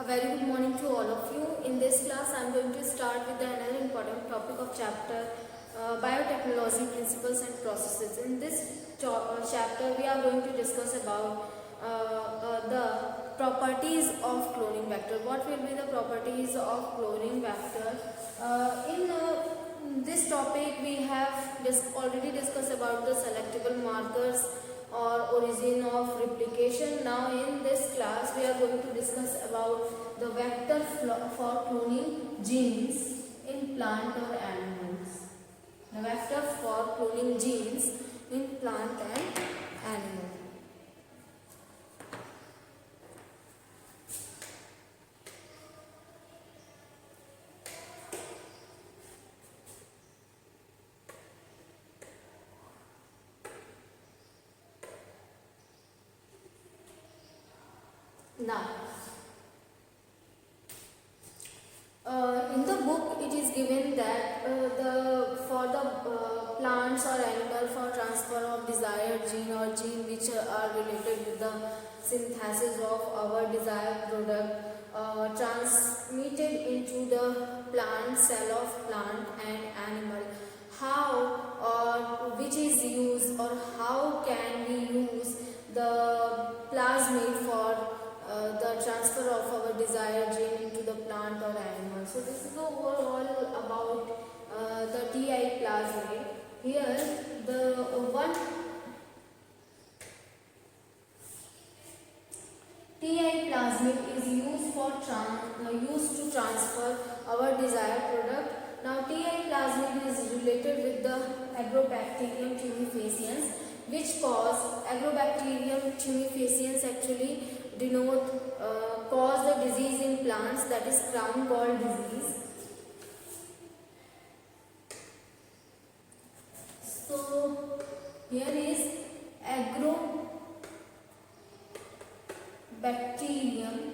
very good morning to all of you. In this class, I am going to start with another important topic of chapter biotechnology principles and processes. In this chapter, we are going to discuss about the properties of cloning vector. What will be the properties of cloning vector? In this topic, we have already discussed about the selectable markers or origin of replication. Now in this class we are going to discuss about the vector for cloning genes in plant or animals. The vector for cloning genes in plant and animal. Now, in the book it is given that for the plants or animal for transfer of desired gene or gene which are related with the synthesis of our desired product transmitted into the plant cell of plant and animal. How or which is used or how can we use the plasmid for the transfer of our desired gene into the plant or animal. So this is overall about the TI plasmid. Here the one TI plasmid is used for used to transfer our desired product. Now TI plasmid is related with the Agrobacterium tumefaciens, which cause Agrobacterium tumefaciens actually cause the disease in plants, that is crown gall disease. So here is Agrobacterium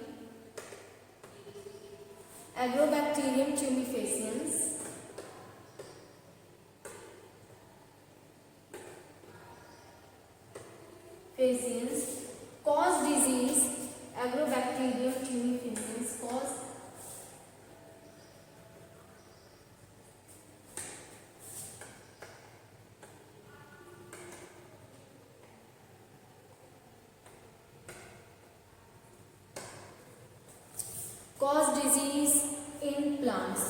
tumefaciens. Cause disease. Agrobacterium tumefaciens cause disease in plants.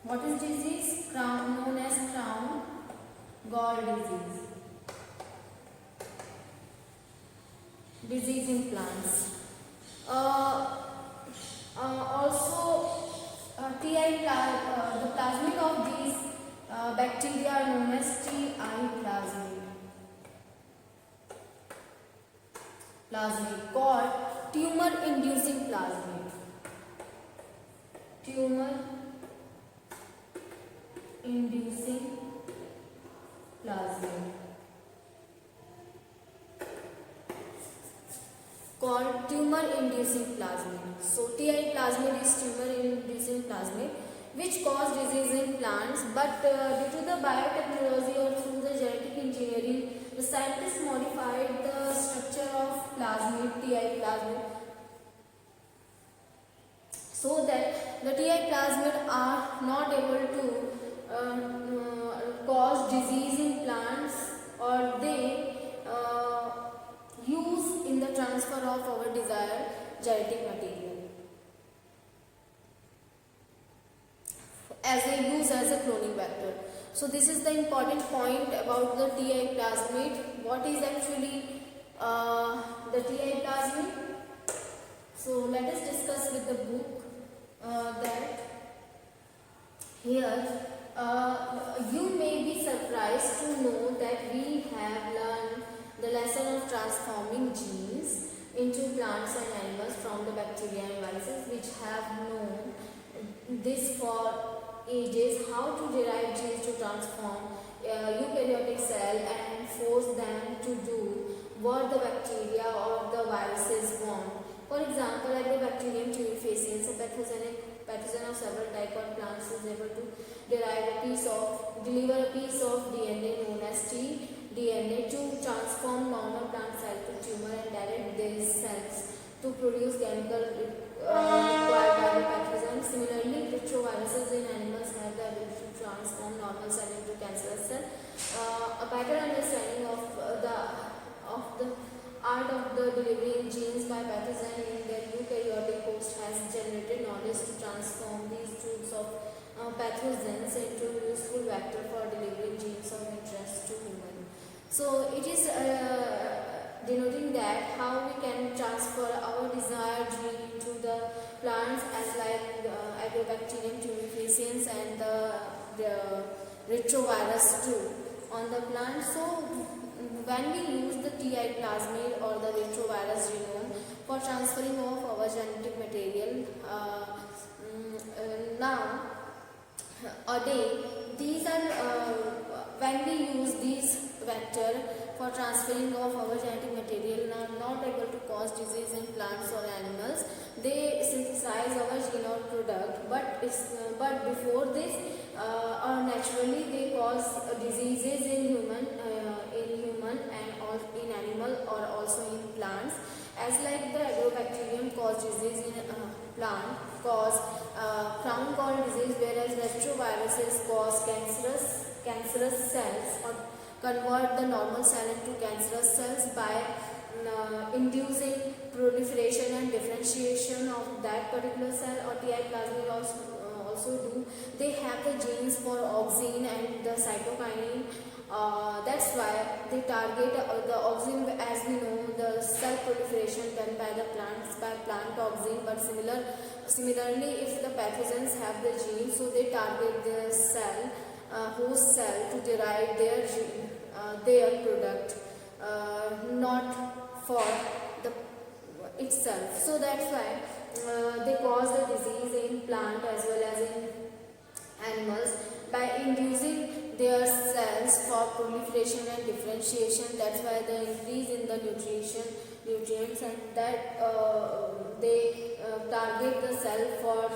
What is disease? Known as crown gall disease. Disease in plants. The plasmid of these bacteria are known as TI plasmid. Plasmid called tumor inducing plasmid. Tumor inducing plasmid. Called tumor inducing plasmid. So TI plasmid is tumor inducing plasmid which cause disease in plants, but due to the biotechnology or through the genetic engineering, the scientists modified the structure of plasmid, TI plasmid, so that the TI plasmid are not able to cause disease in plants, or they use in the transfer of our desired genetic material as they use as a cloning vector. So this is the important point about the TI plasmid. What is actually the TI plasmid? So let us discuss with the book that here you may be surprised to know that we have learned the lesson of transforming genes into plants and animals from the bacteria and viruses, which have known this for ages, how to derive genes to transform eukaryotic cell and force them to do what the bacteria or the viruses want. For example, Agrobacterium tumefaciens, a pathogen of several types of plants, is able to deliver a piece of DNA known as tDNA to transform normal plant cell to tumor and direct these cells to produce chemical required by the pathogen. Similarly, retroviruses in animals have the ability to transform normal cell into cancerous cell. A better understanding of the art of the delivering genes by pathogen in their eukaryotic host has generated knowledge to transform these tubes of pathogens into useful vector for delivering genes of interest to human. So it is denoting that how we can transfer our desired gene into the plants as like Agrobacterium tumefaciens and the retrovirus too on the plant. So when we use the TI plasmid or the retrovirus genome for transferring of our genetic material, now these are when we use these vector for transferring of our genetic material are not able to cause disease in plants or animals. They synthesize our gene or product, but before this naturally they cause diseases in human and in animal or also in plants, as like the Agrobacterium cause disease in plant, cause crown gall disease, whereas retroviruses cause cancerous cells or convert the normal cell into cancerous cells by inducing proliferation and differentiation of that particular cell. Or TI plasmid also do. They have the genes for auxin and the cytokinin. That's why they target the auxin. As we know, the cell proliferation done by the plants by plant auxin, but similarly if the pathogens have the gene, so they target the cell, host cell, to derive their gene, their product, not for the itself. So that's why they cause the disease in plant as well as in animals by inducing their cells for proliferation and differentiation. That's why the increase in the nutrients and that they target the cell for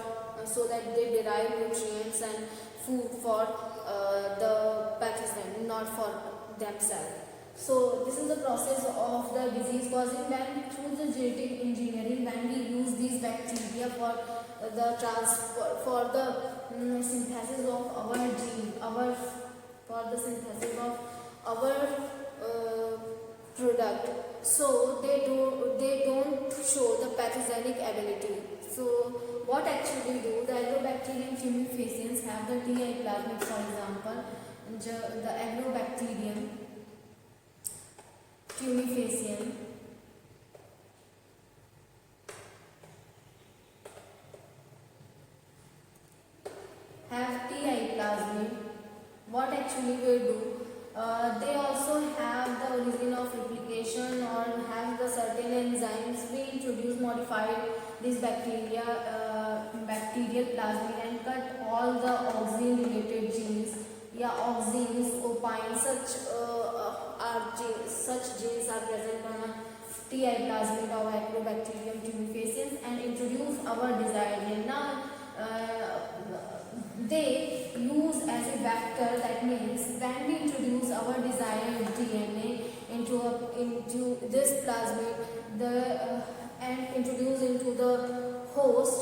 so that they derive nutrients and food for the pathogen, not for themselves. So this is the process of the disease causing. When through the genetic engineering, when we use these bacteria for the transfer, for the synthesis of our gene, for the synthesis of our product, so they don't show the pathogenic ability. So what actually do the Agrobacterium tumefaciens have the TI plasmid, for example, the Agrobacterium tumefaciens have TI plasmid. What actually they do? They also have the origin of replication or have the certain enzymes. We introduce modified this bacterial plasmid and cut all the auxin related genes. Auxins, opines, such genes are present on a TI plasmid of Agrobacterium tumefaciens and introduce our desired gene. Now they use as a vector. That means when we introduce our desired DNA into this plasmid, and introduce into the host,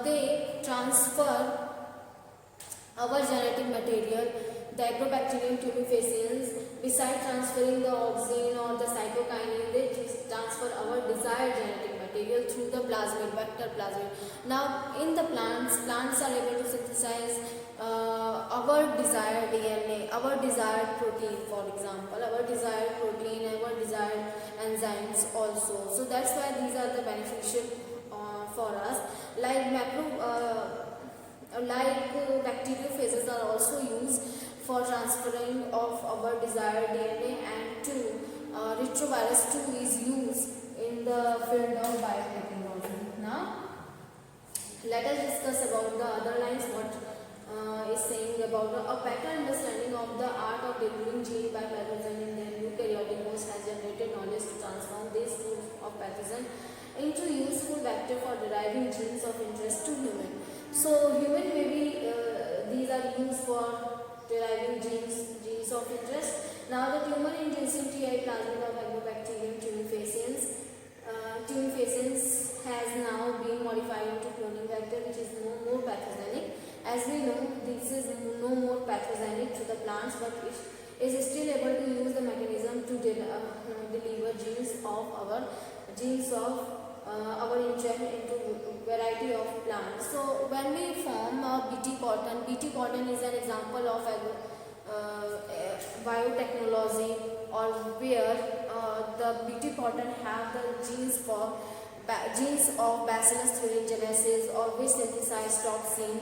they transfer our genetic material, the Agrobacterium tumefaciens. Besides transferring the auxin or the cytokinin, they transfer our desired genetic material through the plasmid, vector plasmid. Now in the plants are able to synthesize our desired DNA, our desired protein, for example, our desired protein, our desired enzymes also. So that's why these are the beneficial for us. Like bacteriophages are also used for transferring of our desired DNA, and retrovirus 2 is used in the field of biotechnology. Now let us discuss about the other lines. What is saying about a better understanding of the art of delivering gene by pathogen in their eukaryotic host has generated knowledge to transform these tools of pathogen into useful vector for deriving genes of interest to human. So human maybe these are used for deriving genes of interest. Now the tumor-inducing TI plasmid of Agrobacterium tumefaciens has now been modified into cloning vector, which is no more pathogenic. As we know, this is no more pathogenic to the plants, but it is still able to use the mechanism to deliver genes of our interest into variety of plants. So when we form BT cotton is an example of biotechnology, or where the BT cotton have the genes of Bacillus thuringiensis, or which synthesize toxin in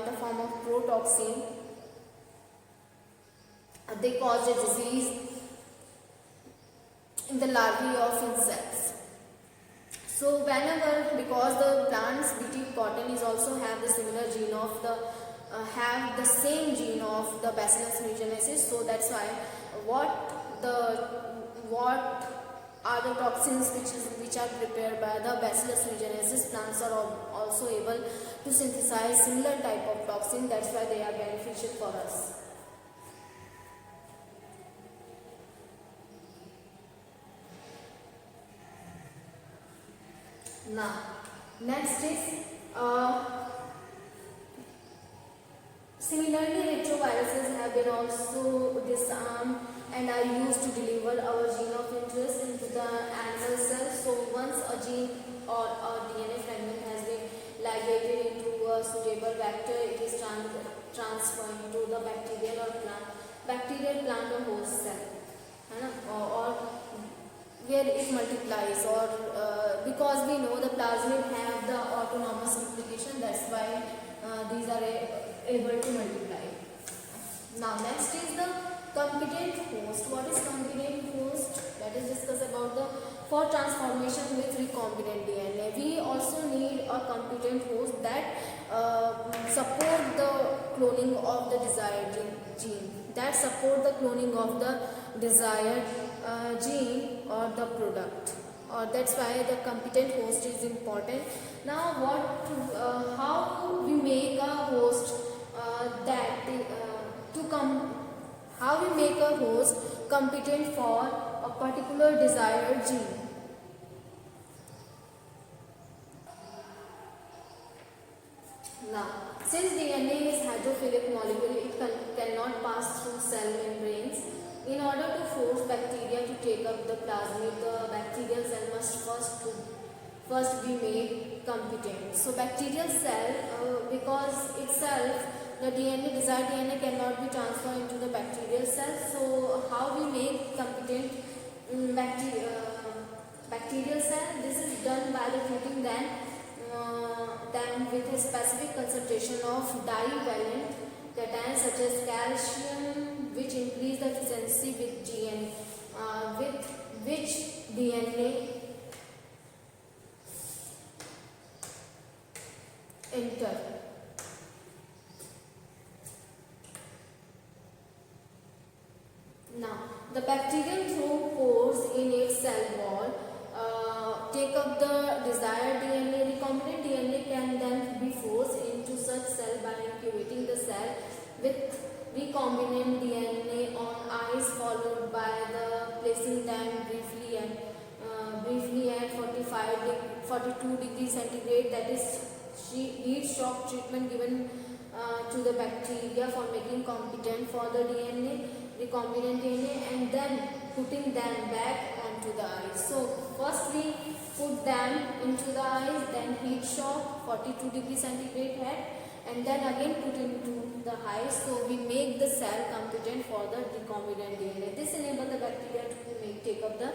the form of protoxin. They cause a disease in the larvae of insects. So whenever, because the plants BT cotton is also have the similar gene of the have the same gene of the Bacillus thuringiensis, so that's why what are the toxins which are prepared by the Bacillus thuringiensis, plants are also able to synthesize similar type of toxin. That's why they are beneficial for us. Now, next is similarly, retroviruses have been also disarmed and are used to deliver our gene of interest into the animal cell. So once a gene or a DNA fragment has been ligated into a suitable vector, it is transferred into the bacterial plant or host cell, or where it multiplies, or because we know the plasmid have the autonomous implication, that's why these are able to multiply. Now next is the competent host. What is competent host? Let us discuss about the for transformation with recombinant DNA. We also need a competent host that support the cloning of the desired gene. That support the cloning of the desired gene or the product. That's why the competent host is important. Now, how we make a host how we make a host competent for a particular desired gene. Now, since DNA is hydrophilic molecule, it cannot pass through cell membranes. In order to force bacteria to take up the plasmid, the bacterial cell must first be made competent. So bacterial cell, because itself the desired DNA cannot be transferred into the bacterial cell. So how we make competent bacterial cell? This is done by the treating them with a specific concentration of divalent cations such as calcium, which increase the efficiency with which DNA enter. Now, the bacterium through pores in its cell wall take up the desired DNA. Recombinant DNA can then be forced into such cell by incubating the cell with recombinant DNA on ice, followed by the placing them briefly at 42 degrees centigrade, that is heat shock treatment given to the bacteria for making competent for the recombinant DNA, and then putting them back onto the ice. So first we put them into the ice, then heat shock 42 degrees centigrade head, and then again put into the ice. So we make the cell competent for the recombinant DNA. This enables the bacteria to take up the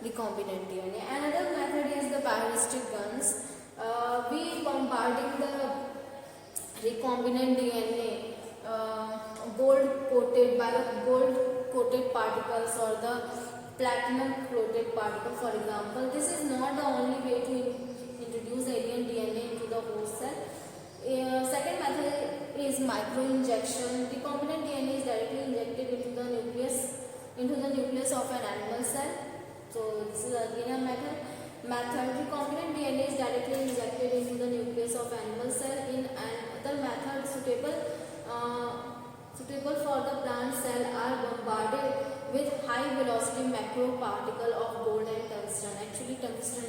recombinant DNA. Another method is the bioheuristic guns. We bombarding the recombinant DNA gold coated particles or the platinum coated particle, for example. This is not the only way to introduce alien DNA into the host cell. Second method is microinjection. Recombinant DNA is directly injected into the nucleus of an animal cell. So this is again a method. Recombinant DNA is directly injected into the nucleus of animal cell. In another method suitable for the plant cell are bombarded with high velocity macro particle of gold and tungsten. Actually tungsten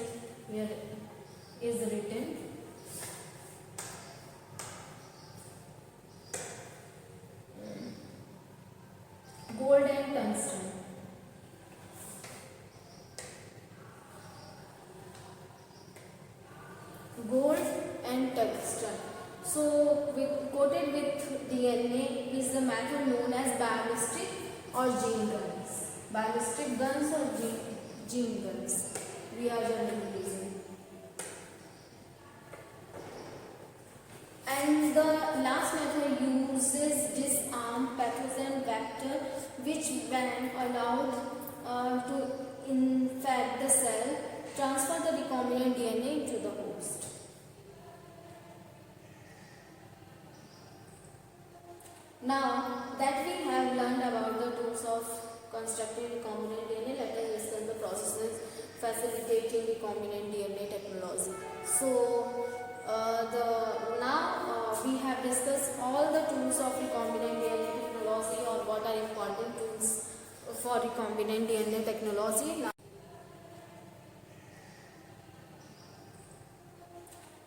here is written. Gold and tungsten. Gold and tungsten. So, coated with DNA is the method known as ballistic or gene guns. Ballistic guns or gene guns we are generally using. And the last method uses disarm pathogen vector, which when allowed to infect the cell, transfer the recombinant DNA to the host. Now that we have learned about the tools of constructing recombinant DNA, let us discuss the processes facilitating recombinant DNA technology. So, we have discussed all the tools of recombinant DNA technology, or what are important tools for recombinant DNA technology.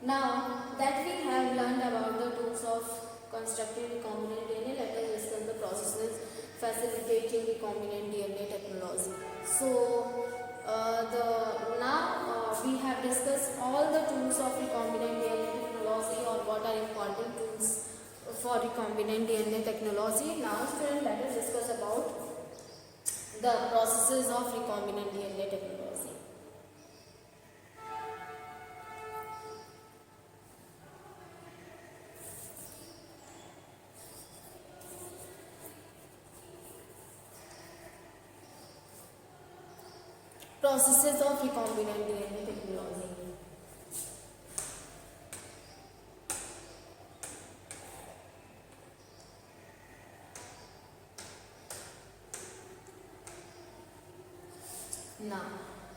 Now that we have learned about the tools of constructing recombinant DNA, let us discuss the processes facilitating recombinant DNA technology. So, we have discussed all the tools of recombinant DNA technology, or what are important tools for recombinant DNA technology. Now, students, let us discuss about the processes of recombinant DNA technology. Processes of recombinant DNA technology. Now,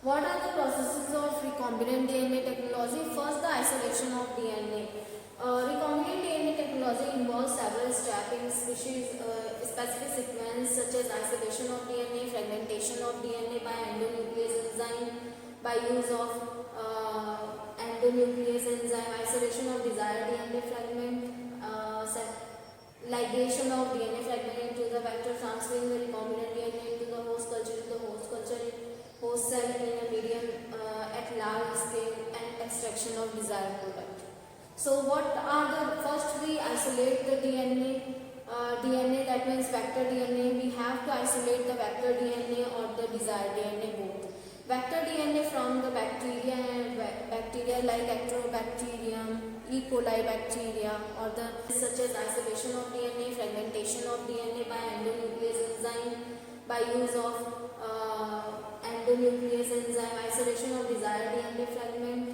what are the processes of recombinant DNA technology? First, the isolation of DNA. Recombinant DNA technology involves several steps in specific sequence, such as isolation of DNA, fragmentation of DNA by endonuclease enzyme, by use of endonuclease enzyme, isolation of desired DNA fragment, ligation of DNA fragment into the vector, transferring the recombinant DNA into the host culture, host cell in a medium at large scale, and extraction of desired product. So what are the, first we isolate the DNA, that means vector DNA. We have to isolate the vector DNA or the desired DNA both. Vector DNA from the bacteria like Enterobacterium, E. coli bacteria, or the such as isolation of DNA, fragmentation of DNA by endonuclease enzyme, by use of endonuclease enzyme, isolation of desired DNA fragment,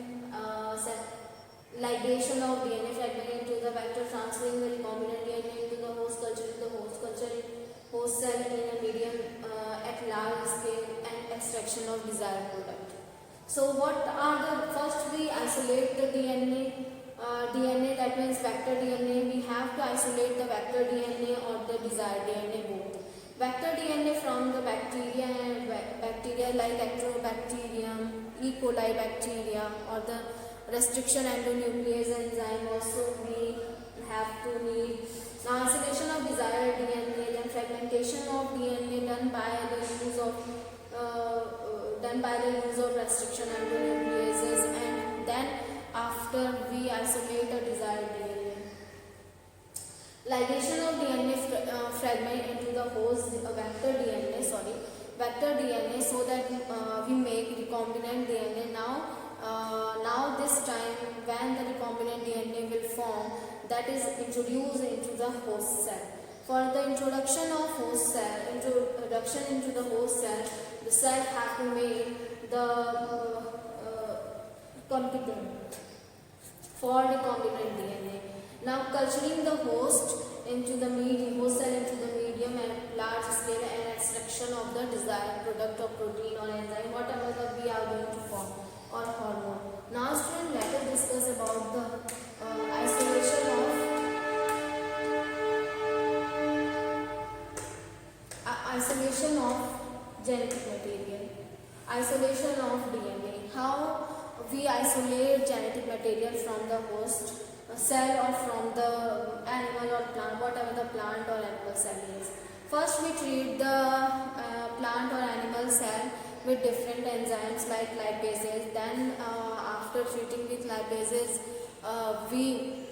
ligation of DNA fragment into the vector, transferring the recombinant DNA into the host culture, host cell in a medium at large scale, and extraction of desired product. So what are the, first we isolate the DNA, that means vector DNA. We have to isolate the vector DNA or the desired DNA both. Vector DNA from the bacteria like Enterobacterium, E. coli bacteria, or the restriction endonuclease enzyme also we have to need. Now, isolation of desired DNA, then fragmentation of DNA done by the use of restriction endonucleases, and then after we isolate the desired DNA. Ligation of DNA fragment into the host vector DNA, so that we make recombinant DNA. Now this time when the recombinant DNA will form, that is introduced into the host cell. For the introduction into the host cell, the cell have to make the competent for recombinant DNA. Now culturing the host cell into the medium and large scale, and extraction of the desired product of protein or enzyme, whatever that we are going to form, or hormone. Now students, let us discuss about the isolation of genetic material, isolation of DNA. How we isolate genetic material from the host cell or from the animal or plant, whatever the plant or animal cell is. First we treat the plant or animal cell with different enzymes like lipases. Then after treating with lipases, we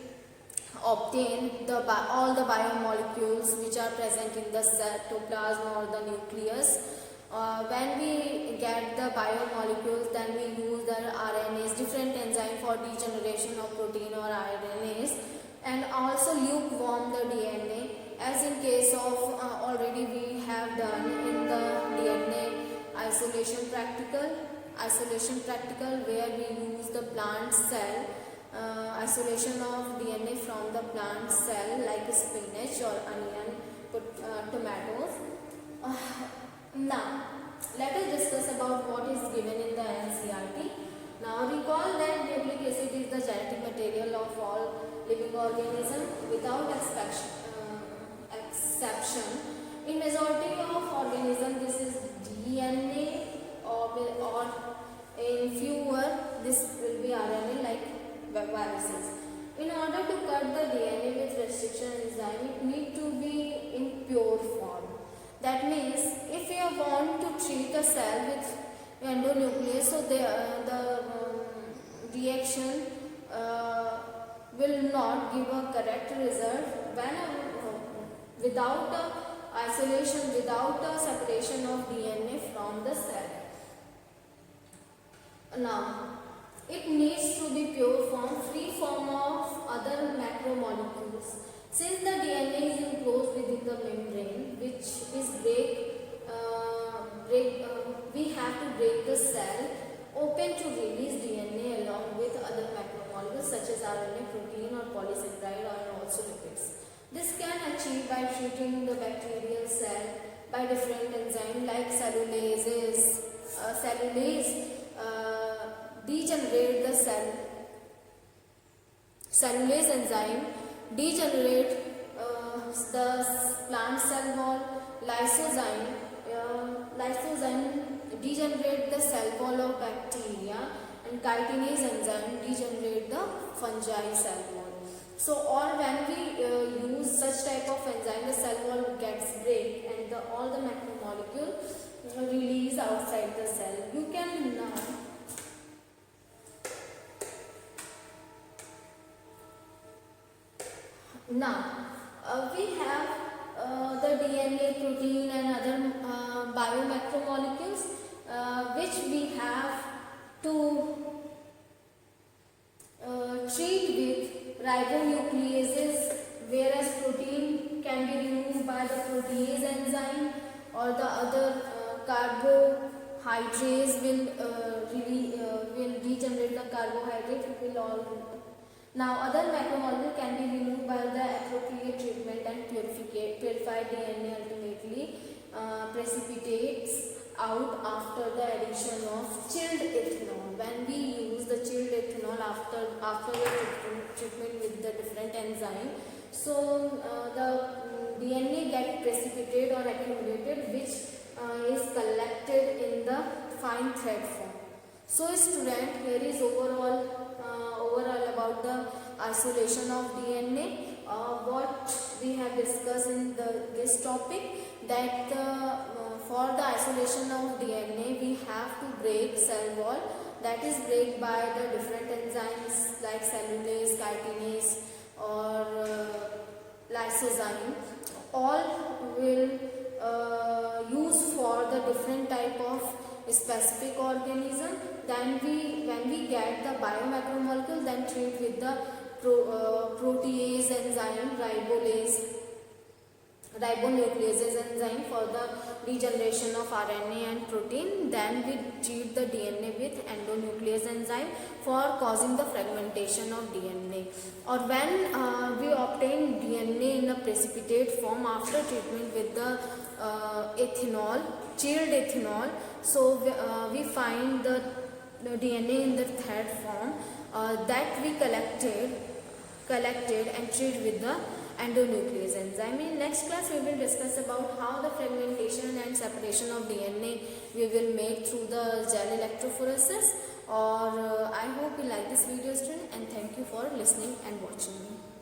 obtain all the biomolecules which are present in the cytoplasm or the nucleus. When we get the biomolecules, then we use the RNAs, different enzyme for degeneration of protein or RNAs, and also lukewarm the DNA, as in case of already we have done in the DNA isolation practical where we use the plant cell isolation of DNA from the plant cell like spinach or onion, tomatoes. Now, let us discuss about what is given in the NCERT. Now, recall that nucleic acid is the genetic material of all living organisms without exception. In majority of organisms, this is DNA, or in fewer, this will be RNA like viruses. In order to cut the DNA with restriction enzyme, it need to be in pure form. That means if you want to treat a cell with endonuclease, so the reaction will not give a correct result when without a isolation, without a separation of DNA from the cell. Now, it needs to be pure form, free form of other macromolecules. Since the DNA is enclosed within the membrane, which is we have to break the cell open to release DNA along with other macromolecules such as RNA, protein or polysaccharide, and also lipids. This can achieve by treating the bacterial cell by different enzymes like cellulase degenerate the cell. Cellulase enzyme degenerate the plant cell wall. Lysozyme degenerate the cell wall of bacteria, and chitinase enzyme degenerate the fungi cell wall. So, or when we use such type of enzyme, the cell wall gets break and all the macromolecule release outside the cell. You can now we have the DNA, protein and other biomacromolecules which we have to treat with ribonucleases, whereas protein can be removed by the protease enzyme, or the other carbohydrates will degenerate the carbohydrate. Now, other macromolecules can be removed by the appropriate treatment and purified DNA ultimately precipitates out after the addition of chilled ethanol. When we use the chilled ethanol after the treatment with the different enzyme, so the DNA get precipitated or accumulated, which is collected in the fine thread form. So, student, here is overall about the isolation of DNA. What we have discussed in this topic, that for the isolation of DNA we have to break cell wall, that is break by the different enzymes like cellulase, chitinase or lysozyme. All will use for the different type of specific organism. Then when we get the biomacromolecule, then treat with the protease enzyme, ribonucleases enzyme for the degeneration of RNA and protein. Then we treat the DNA with endonuclease enzyme for causing the fragmentation of DNA. Or when we obtain DNA in a precipitate form after treatment with the ethanol, chilled ethanol, so we find the DNA in the third form that we collected and treat with the endonuclease enzyme. In next class we will discuss about how the fragmentation and separation of DNA we will make through the gel electrophoresis. Or I for listening and watching me.